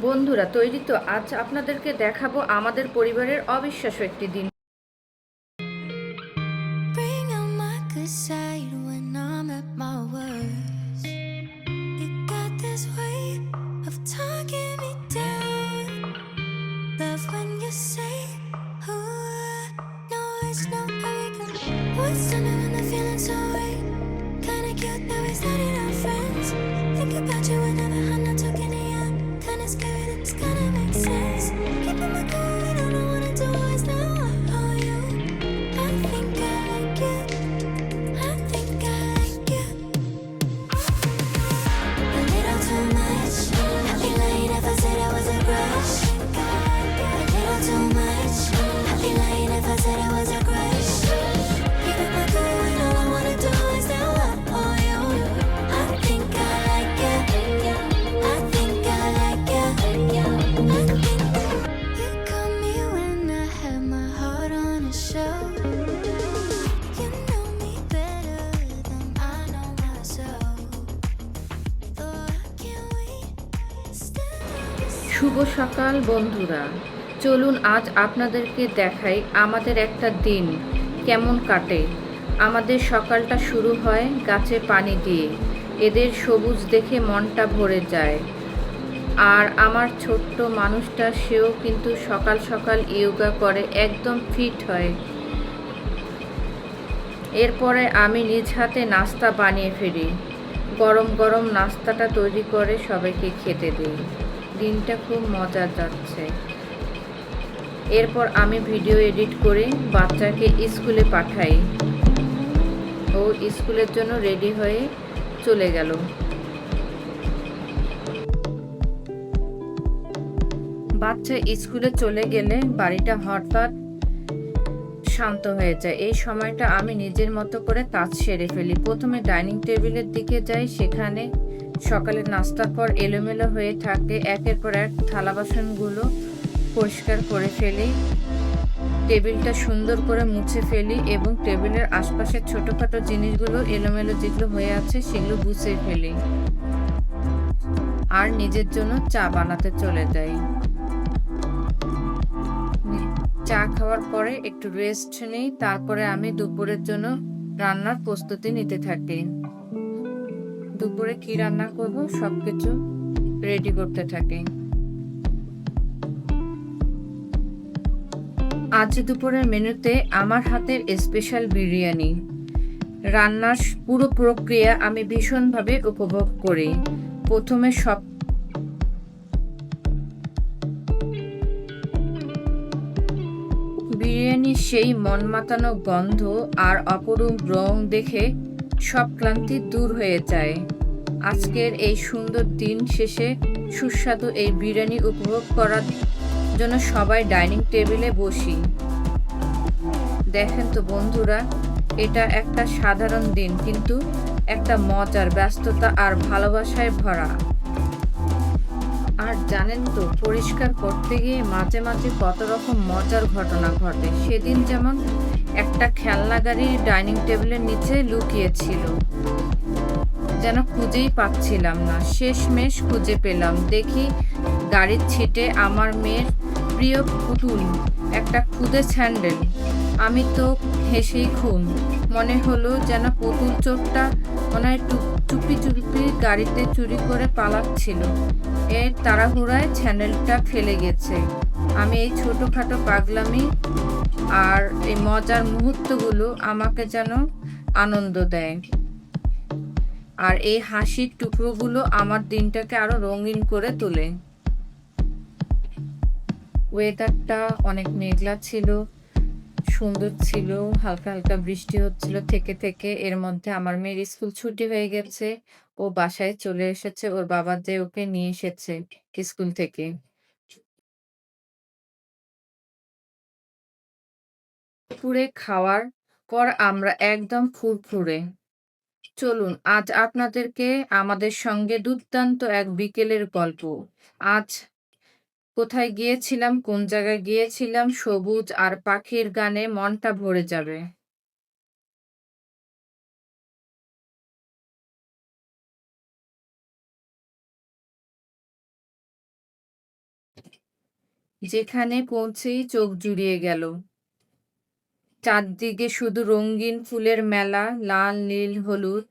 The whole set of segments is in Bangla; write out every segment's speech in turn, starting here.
বন্ধুরা তৈরি তো? আজ আপনাদেরকে দেখাবো আমাদের পরিবারের অবিশ্বাস্য একটি দিন। Bring out my good side when I'm at my worst. You got this way of talking me down. Love when you say, "Oh, no, it's not how we go." What's coming when the feeling's so right? Kinda cute that we started our friends. Think about you whenever I'm not talking to you. Kinda scary that this kinda makes sense. Keeping my cool and all I wanna do is now all you. I think I like you. I think I like you. A little too much. I'd be lying if I said I was a crush. A little too much. I'd be lying if I said I was a crush. Keeping my cool and all I wanna do is now all you. I think I like you. I think I like you. I think you caught me when I had my heart on a show. You know me better than I know myself. Though I can't wait, still শুভ সকাল বন্ধুরা, চলুন আজ আপনাদেরকে দেখাই আমাদের একটা দিন কেমন কাটে। আমাদের সকালটা শুরু হয় গাছে পানি দিয়ে। এদের সবুজ দেখে মনটা ভরে যায়। আর আমার ছোট্ট মানুষটা, সেও কিন্তু সকাল সকাল ইয়োগা করে, একদম ফিট হয়। এরপরে আমি নিজ হাতে নাস্তা বানিয়ে ফেলি। গরম গরম নাস্তাটা তৈরি করে সবাইকে খেতে দিই। দিনটা খুব মজার যাচ্ছে। এরপর আমি ভিডিও এডিট করে বাচ্চাকে স্কুলে পাঠাই। ও স্কুলের জন্য রেডি হয়ে চলে গেল। বাচ্চা স্কুলে চলে গেলে বাড়িটা হঠাৎ শান্ত হয়ে যায়। এই সময়টা আমি নিজের মতো করে কাজ সেরে ফেলি। প্রথমে ডাইনিং টেবিলের দিকে যাই। সেখানে সকালের নাস্তার পর এলোমেলো হয়ে থাকে, একের পর এক থালা বাসনগুলো পরিষ্কার করে ফেলি। টেবিলটা সুন্দর করে মুছে ফেলি এবং টেবিলের আশপাশের ছোটখাটো জিনিসগুলো এলোমেলো যেগুলো হয়ে আছে সেগুলো গুছিয়ে ফেলি। আর নিজের জন্য চা বানাতে চলে যাই। চা খাওয়ার পরে একটু রেস্ট নেই, তারপরে আমি দুপুরের জন্য রান্নার প্রস্তুতি নিতে থাকি। দুপুরে কি রান্না করব সবকিছু রেডি করতে থাকি। আজ দুপুরের মেনুতে আমার হাতের স্পেশাল বিরিয়ানি। রান্নার পুরো প্রক্রিয়া আমি ভীষণভাবে উপভোগ করি। প্রথমে সব বিরিয়ানির সেই মন মাতানো গন্ধ আর অপরূপ রং দেখে সব ক্লান্তি দূর হয়ে যায়। আজকের এই সুন্দর দিন শেষে সুস্বাদু এই বিরিয়ানি উপভোগ করার জন্য সবাই ডাইনিং টেবিলে বসি। দেখেন তো বন্ধুরা, এটা একটা সাধারণ দিন, কিন্তু একটা মজার, ব্যস্ততা আর ভালোবাসায় ভরা। আর জানেন তো, পরিষ্কার করতে গিয়ে মাঝে মাঝে কত রকম মজার ঘটনা ঘটে। সেদিন যেমন একটা খেলনা গাড়ি ডাইনিং টেবিলের নিচে লুকিয়েছিল, যেন খুঁজেই পাচ্ছিলাম না। শেষমেশ খুঁজে পেলাম। দেখি গাড়ির ছিটে আমার মেয়ের প্রিয় পুতুল, একটা খুদে স্যান্ডেল। আমি তো হেসেই খুন। মনে হলো যেন পুতুল চোরটা মনে হয় চুপি চুপি গাড়িতে চুরি করে পালাচ্ছিল। এর তাড়াহুড়ায় স্যান্ডেলটা ফেলে গেছে। আমি এই ছোটোখাটো পাগলামি আর এই মজার মুহূর্তগুলো আমাকে যেন আনন্দ দেয়। আর এই হাসির টুকরোগুলো আমার দিনটাকে আরো রঙিন করে তোলে। ওয়েদারটা অনেক মেঘলা ছিল, সুন্দর ছিল, হালকা হালকা বৃষ্টি হচ্ছিল থেকে থেকে। এর মধ্যে আমার মেয়ের স্কুল ছুটি হয়ে গেছে, ও বাসায় চলে এসেছে, ওর বাবা যে ওকে নিয়ে এসেছে স্কুল থেকে। দুপুরে খাওয়ার পর আমরা একদম ফুরফুরে। চলুন আজ আপনাদেরকে আমাদের সঙ্গে দুর্দান্ত এক বিকেলের গল্প। আজ কোথায় গিয়েছিলাম, কোন জায়গায় গিয়েছিলাম, সবুজ আর পাখির গানে মনটা ভরে যাবে। যেখানে পৌঁছেই চোখ জুড়িয়ে গেল। চারদিকে শুধু রঙিন ফুলের মেলা, লাল, নীল, হলুদ,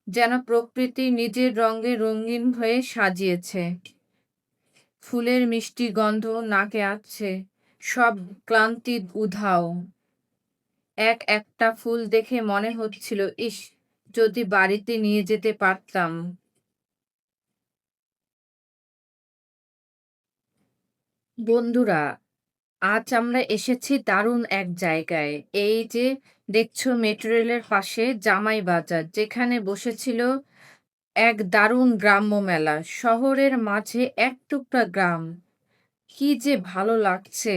যেন প্রকৃতি নিজের রঙে রঙিন হয়ে সাজিয়েছে। ফুলের মিষ্টি গন্ধ নাকে আসছে, সব ক্লান্তি উধাও। একটা ফুল দেখে মনে হচ্ছিল, ইস, যদি বাড়িতে নিয়ে যেতে পারতাম। বন্ধুরা, আজ আমরা এসেছি দারুণ এক জায়গায়। এই যে দেখছো মেট্রো রেলের পাশে জামাই বাজার, যেখানে বসেছিল এক দারুণ গ্রাম্য মেলা। শহরের মাঝে এক টুকরা গ্রাম, কি যে ভালো লাগছে।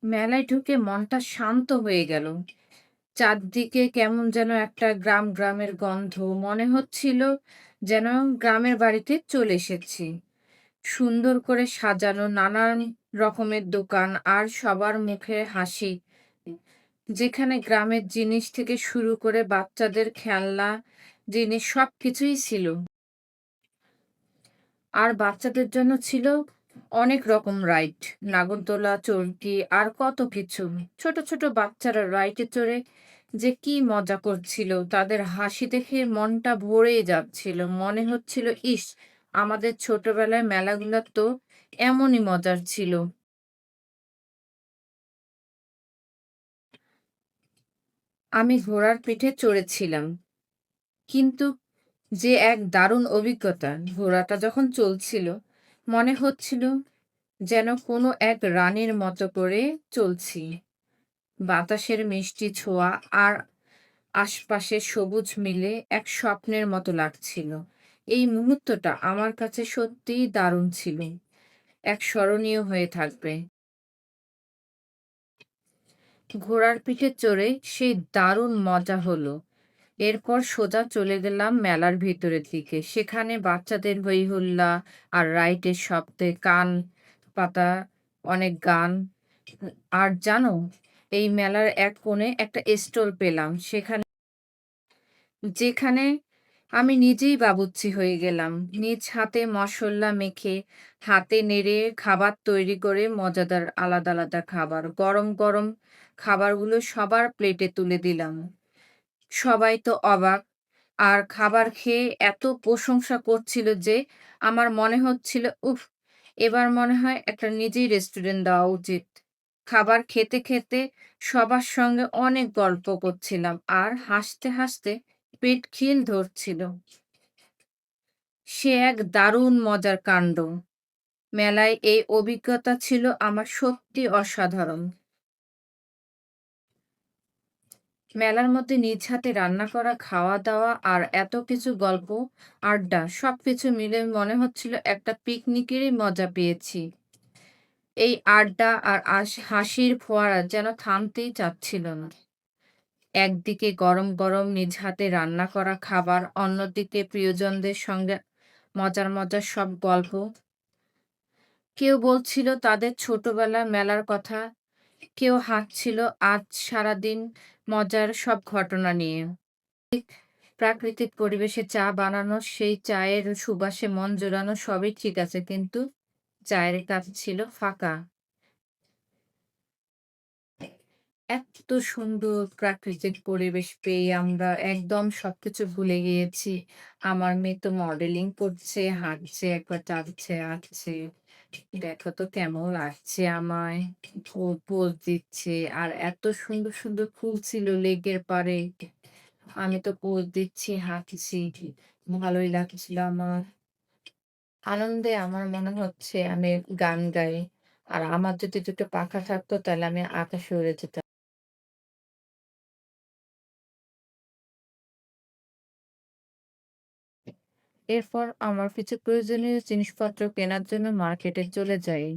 মেলায় ঢুকে মনটা শান্ত হয়ে গেল। চারদিকে কেমন যেন একটা গ্রামের গন্ধ, মনে হচ্ছিল যেন গ্রামের বাড়িতে চলে এসেছি। সুন্দর করে সাজানো নানান রকমের দোকান আর সবার মুখে হাসি, যেখানে গ্রামের জিনিস থেকে শুরু করে বাচ্চাদের খেলনা জিনিস সবকিছুই ছিল। আর বাচ্চাদের জন্য ছিল অনেক রকম রাইড, নাগরদোলা, চরকি আর কত কিছু। ছোট ছোট বাচ্চারা রাইডে চড়ে যে কি মজা করছিল, তাদের হাসি দেখে মনটা ভরে যাচ্ছিল। মনে হচ্ছিল, ইস, আমাদের ছোটবেলায় মেলাগুলো তো এমনই মজার ছিল। আমি ঘোড়ার পিঠে চড়েছিলাম, কিন্তু যে এক দারুণ অভিজ্ঞতা! ঘোড়াটা যখন চলছিল, মনে হচ্ছিল যেন কোনো এক রানীর মতো করে চলছি। বাতাসের মিষ্টি ছোঁয়া আর আশপাশের সবুজ মিলে এক স্বপ্নের মতো লাগছিল। এই মুহূর্তটা আমার কাছে সত্যিই দারুণ ছিল, এক স্মরণীয় হয়ে থাকবে। ঘোড়ার পিঠে চড়ে সেই দারুণ মজা হলো। এরপর সোজা চলে গেলাম মেলার ভিতরের দিকে। সেখানে বাচ্চাদের হই হুল্লা আর রাইডের শব্দে কান পাতা অনেক গান। আর জানো, এই মেলার এক কোণে একটা স্টল পেলাম, যেখানে আমি নিজেই বাবুর্চি হয়ে গেলাম। নিজ হাতে মসল্লা মেখে, হাতে নেড়ে খাবার তৈরি করে, মজাদার আলাদা আলাদা খাবার, গরম গরম খাবারগুলো সবার প্লেটে তুলে দিলাম। সবাই তো অবাক, আর খাবার খেয়ে এত প্রশংসা করছিল যে আমার মনে হচ্ছিল, উফ, এবার মনে হয় একটা নিজেই রেস্টুরেন্ট দেওয়া উচিত। খাবার খেতে খেতে সবার সঙ্গে অনেক গল্প করছিলাম আর হাসতে হাসতে পেট খিল ধরছিল। সে এক দারুণ মজার কাণ্ড। মেলায় এই অভিজ্ঞতা ছিল আমার সত্যি অসাধারণ। মেলার মধ্যে নিজ হাতে রান্না করা খাওয়া-দাওয়া আর এত কিছু গল্প, আড্ডা সবকিছু মিলে মনে হচ্ছিল একটা পিকনিকেরই মজা পেয়েছি। এই আড্ডা আর হাসির ফোয়ারা যেন থামতেই চাচ্ছিল না। একদিকে গরম গরম নিজ হাতে রান্না করা খাবার, অন্যদিকে প্রিয়জনদের সঙ্গে মজার মজার সব গল্প। কেউ বলছিল তাদের ছোটবেলার মেলার কথা, কেউ হাঁটছিল আজ সারাদিন মজার সব ঘটনা নিয়ে। প্রাকৃতিক পরিবেশে চা বানানো, সেই চায়ের সুবাসে মন জোড়ানো সবই ঠিক আছে, কিন্তু চায়ের কাপ ছিল ফাঁকা। এত সুন্দর প্রাকৃতিক পরিবেশ পেয়ে আমরা একদম সবকিছু ভুলে গিয়েছি। আমার মেয়ে তো মডেলিং করছে, হাঁটছে, একবার যাচ্ছে, আসছে। দেখো তো কেমন লাগছে আমায়। ও পোজ দিচ্ছে আর এত সুন্দর সুন্দর ফুল ছিল লেকের পাড়ে। আমি তো পোজ দিচ্ছি, হাঁটছি। ভালোই লাগছিল আমার। আনন্দে আমার মনে হচ্ছে আমি গান গাই। আর আমার যদি দুটো পাখা থাকতো তাহলে আমি আকাশে উড়ে যেতাম। এরপর আমার কিছু প্রয়োজনীয় জিনিসপত্র কেনার জন্য মার্কেটে চলে যাই।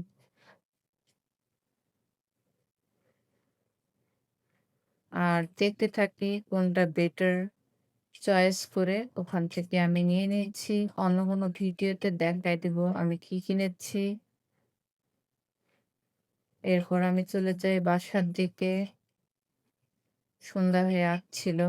আর দেখতে থাকি কোনটা বেটার চয়েস করে ওখান থেকে আমি নিয়ে নিচ্ছি। অন্য কোনো ভিডিওতে দেখাই দিব আমি কি কিনেছি। এরপর আমি চলে যাই বাসার দিকে। সন্ধ্যা হয়ে আসছিল।